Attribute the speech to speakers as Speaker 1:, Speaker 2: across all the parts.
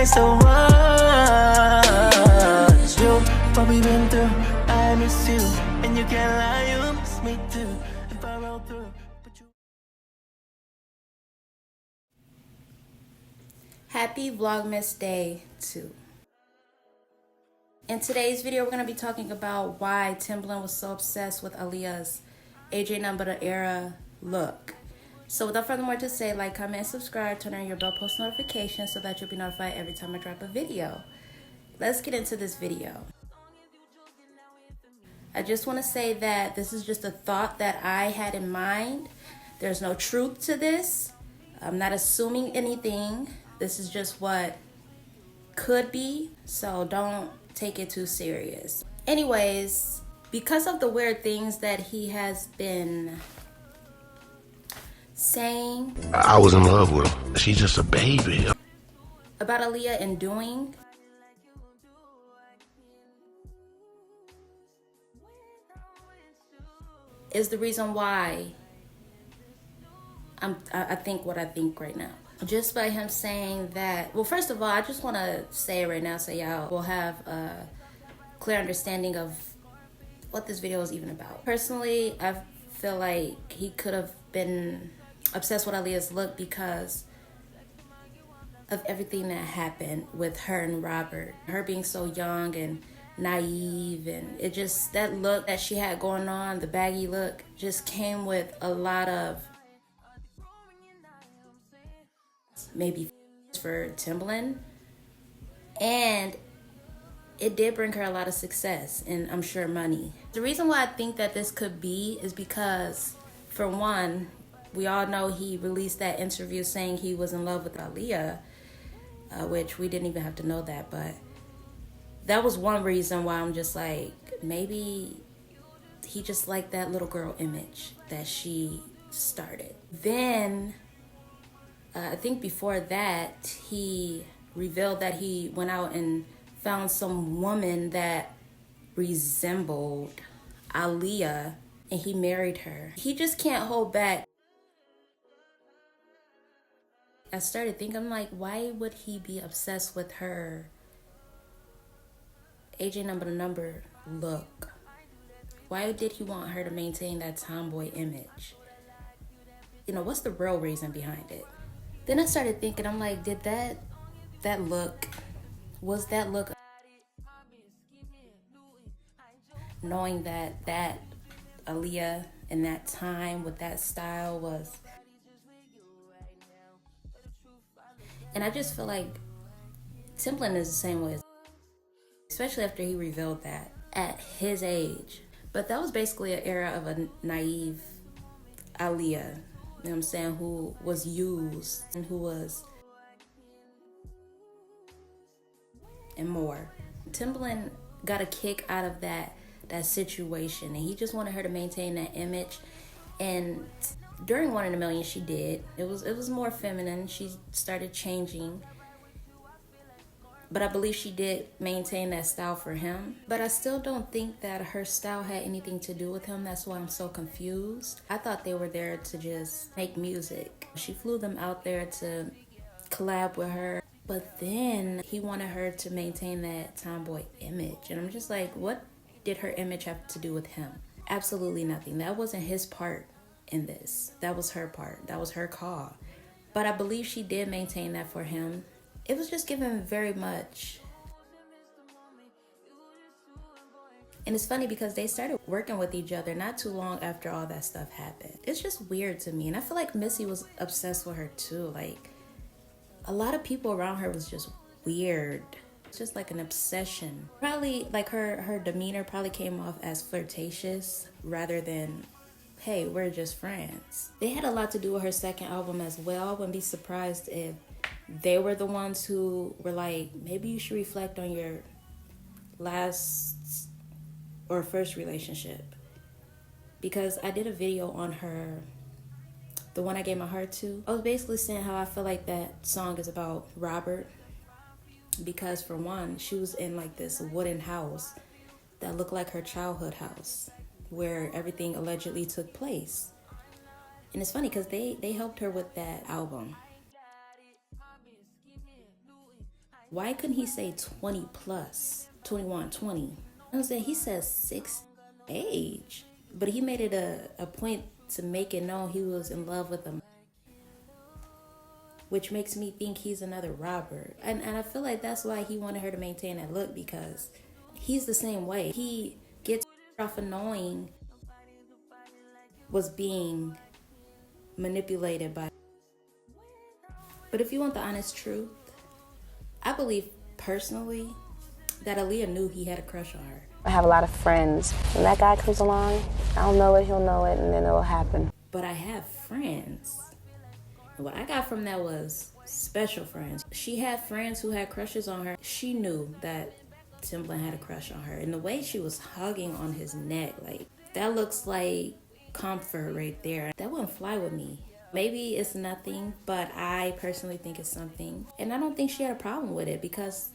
Speaker 1: find someone. You, what we been through, I miss you. And you can't lie, you miss me too. If I roll through, but you...
Speaker 2: Happy Vlogmas Day 2. In today's video, we're going to be talking about why Timbaland was so obsessed with Aaliyah's AJ Number era look. So without further more to say, like, comment, and subscribe, turn on your bell post notifications so that you'll be notified every time I drop a video. Let's get into this video. I just want to say that this is just a thought that I had in mind. There's no truth to this. I'm not assuming anything. This is just what could be, so don't take it too serious. Anyways, because of the weird things that he has been saying,
Speaker 3: I was in love with her. She's just a baby.
Speaker 2: About Aaliyah and doing, is the reason why I think what I think right now. Just by him saying that, well, first of all, I just want to say it right now so y'all will have a clear understanding of what this video is even about. Personally, I feel like he could have been obsessed with Aaliyah's look because of everything that happened with her and Robert. Her being so young and naive, and it just, that look that she had going on, the baggy look, just came with a lot of maybe for Timbaland, and it did bring her a lot of success and I'm sure money. The reason why I think that this could be is because, for one, we all know he released that interview saying he was in love with Aaliyah, which we didn't even have to know that, but that was one reason why I'm just like, maybe he just liked that little girl image that she started. Then I think before that, he revealed that he went out and found some woman that resembled Aaliyah and he married her. He just can't hold back. I started thinking, I'm like, why would he be obsessed with her AJ number look? Why did he want her to maintain that tomboy image? You know, what's the real reason behind it? Then I started thinking, I'm like, did that look, was that look, knowing that Aaliyah in that time with that style was, and I just feel like Timbaland is the same way, especially after he revealed that at his age. But that was basically an era of a naive Aaliyah, you know what I'm saying, who was used and who was, and more. Timbaland got a kick out of that situation, and he just wanted her to maintain that image. And during One in a Million, she did. It was more feminine. She started changing. But I believe she did maintain that style for him. But I still don't think that her style had anything to do with him. That's why I'm so confused. I thought they were there to just make music. She flew them out there to collab with her. But then he wanted her to maintain that tomboy image. And I'm just like, what did her image have to do with him? Absolutely nothing. That wasn't his part in this. That was her part. That was her call. But I believe she did maintain that for him. It was just given very much. And it's funny because they started working with each other not too long after all that stuff happened. It's just weird to me. And I feel like Missy was obsessed with her too. Like, a lot of people around her was just weird. It's just like an obsession. Probably like her demeanor probably came off as flirtatious rather than, hey, we're just friends. They had a lot to do with her second album as well. I wouldn't be surprised if they were the ones who were like, maybe you should reflect on your last or first relationship. Because I did a video on her, the one I gave my heart to. I was basically saying how I feel like that song is about Robert. Because for one, she was in like this wooden house that looked like her childhood house where everything allegedly took place. And it's funny because they helped her with that album. Why couldn't he say 20 plus, 21, 20? I'm saying he says 6 age, but he made it a point to make it known he was in love with him, which makes me think he's another Robert. And I feel like that's why he wanted her to maintain that look, because he's the same way. He gets off of knowing was being manipulated by. But if you want the honest truth, I believe personally that Aaliyah knew he had a crush on her.
Speaker 4: I have a lot of friends. When that guy comes along, I'll know it, he'll know it, and then it'll happen.
Speaker 2: But I have friends. And what I got from that was special friends. She had friends who had crushes on her. She knew that Timbaland had a crush on her. And the way she was hugging on his neck, like, that looks like comfort right there. That wouldn't fly with me. Maybe it's nothing, but I personally think it's something. And I don't think she had a problem with it, because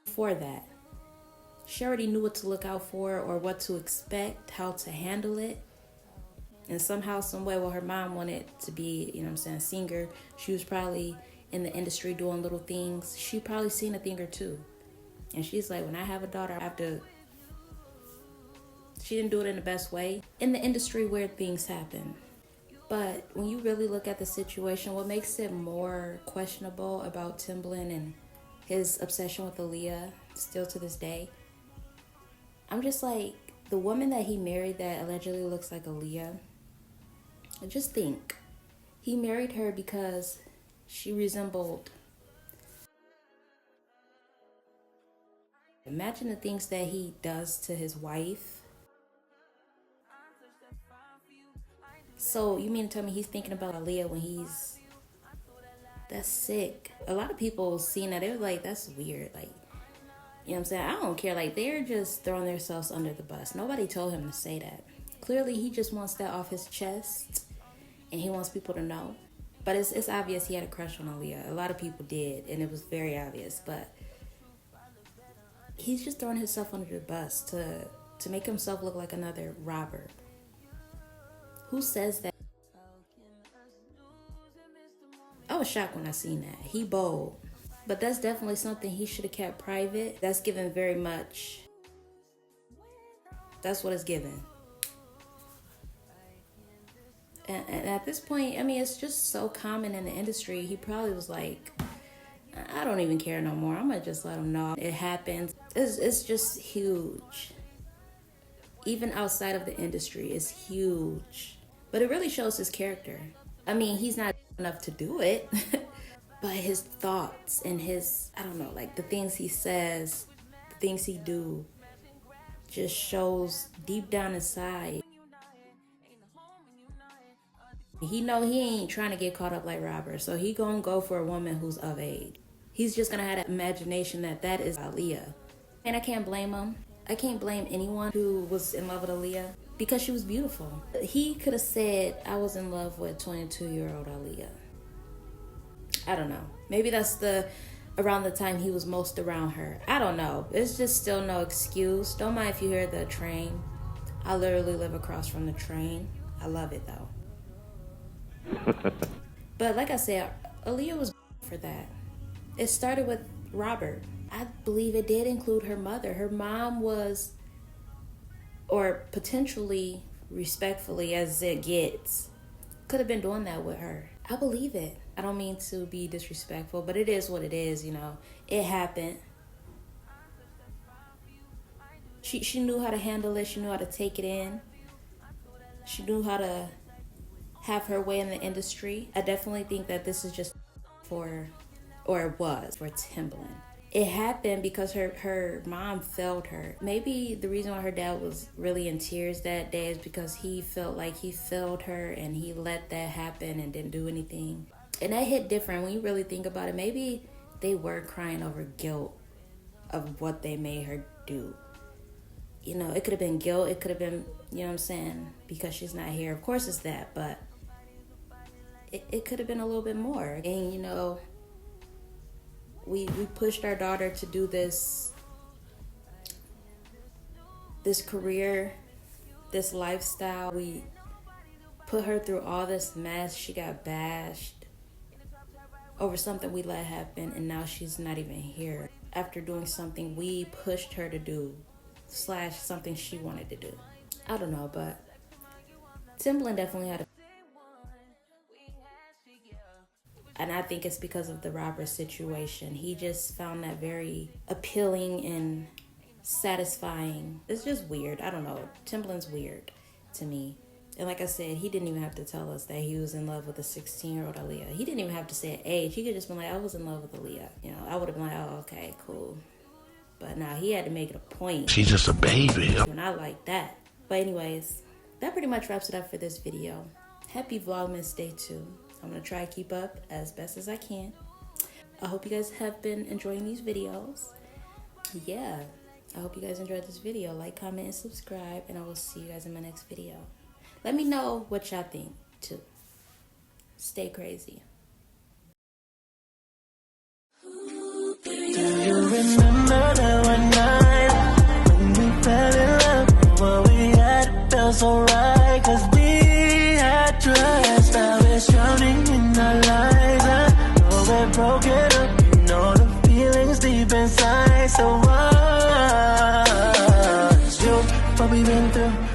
Speaker 2: for that, she already knew what to look out for or what to expect, how to handle it. And somehow, some way, well, her mom wanted to be, you know what I'm saying, a singer. She was probably in the industry doing little things. She probably seen a thing or two. And she's like, when I have a daughter, I have to. She didn't do it in the best way. In the industry, weird things happen. But when you really look at the situation, what makes it more questionable about Timbaland and his obsession with Aaliyah, still to this day, I'm just like, the woman that he married that allegedly looks like Aaliyah, just think, he married her because she resembled. Imagine the things that he does to his wife. So you mean to tell me he's thinking about Aaliyah when he's... That's sick. A lot of people seen that, they were like, that's weird. Like, you know what I'm saying? I don't care. Like, they're just throwing themselves under the bus. Nobody told him to say that. Clearly, he just wants that off his chest, and he wants people to know. But it's obvious he had a crush on Aaliyah. A lot of people did, and it was very obvious. But he's just throwing himself under the bus to make himself look like another Robert. Who says that? I was shocked when I seen that. He bold. But that's definitely something he should have kept private. That's given very much. That's what it's given. And at this point, I mean, it's just so common in the industry. He probably was like, I don't even care no more. I'm going to just let him know. It happens. It's just huge. Even outside of the industry, it's huge. But it really shows his character. I mean, he's not enough to do it. But his thoughts and his, I don't know, like the things he says, the things he do, just shows deep down inside. He know he ain't trying to get caught up like Robert, so he gonna go for a woman who's of age. He's just gonna have that imagination that is Aaliyah. And I can't blame him. I can't blame anyone who was in love with Aaliyah because she was beautiful. He could have said, I was in love with 22-year-old Aaliyah. I don't know. Maybe that's around the time he was most around her. I don't know. It's just still no excuse. Don't mind if you hear the train. I literally live across from the train. I love it though. But like I said, Aaliyah was for that. It started with Robert. I believe it did include her mother. Her mom was, or potentially, respectfully as it gets, could have been doing that with her. I believe it. I don't mean to be disrespectful, but it is what it is, you know. It happened. She knew how to handle it. She knew how to take it in. She knew how to have her way in the industry. I definitely think that this is just for Timbaland. It happened because her mom failed her. Maybe the reason why her dad was really in tears that day is because he felt like he failed her and he let that happen and didn't do anything. And that hit different when you really think about it. Maybe they were crying over guilt of what they made her do. You know, it could have been guilt. It could have been, you know what I'm saying, because she's not here. Of course it's that, but it could have been a little bit more. And, you know, we pushed our daughter to do this career, this lifestyle. We put her through all this mess. She got bashed. over something we let happen, and now she's not even here after doing something we pushed her to do / something she wanted to do. I don't know, but Timbaland definitely had a, and I think it's because of the robber situation. He just found that very appealing and satisfying. It's just weird. I don't know. Timbaland's weird to me. And like I said, he didn't even have to tell us that he was in love with a 16-year-old Aaliyah. He didn't even have to say an age. He could just been like, I was in love with Aaliyah. You know, I would have been like, oh, okay, cool. But nah, he had to make it a point.
Speaker 3: She's just a baby.
Speaker 2: And I like that. But anyways, that pretty much wraps it up for this video. Happy Vlogmas Day 2. I'm going to try to keep up as best as I can. I hope you guys have been enjoying these videos. Yeah, I hope you guys enjoyed this video. Like, comment, and subscribe. And I will see you guys in my next video. Let me know what y'all think, too. Stay crazy.
Speaker 1: Do you remember that one night when we fell in love? What we had felt so right, 'cause we had trust. Now it's drowning in our lives. I know we're broken up, you know the feelings deep inside. So what's you, what we've been through?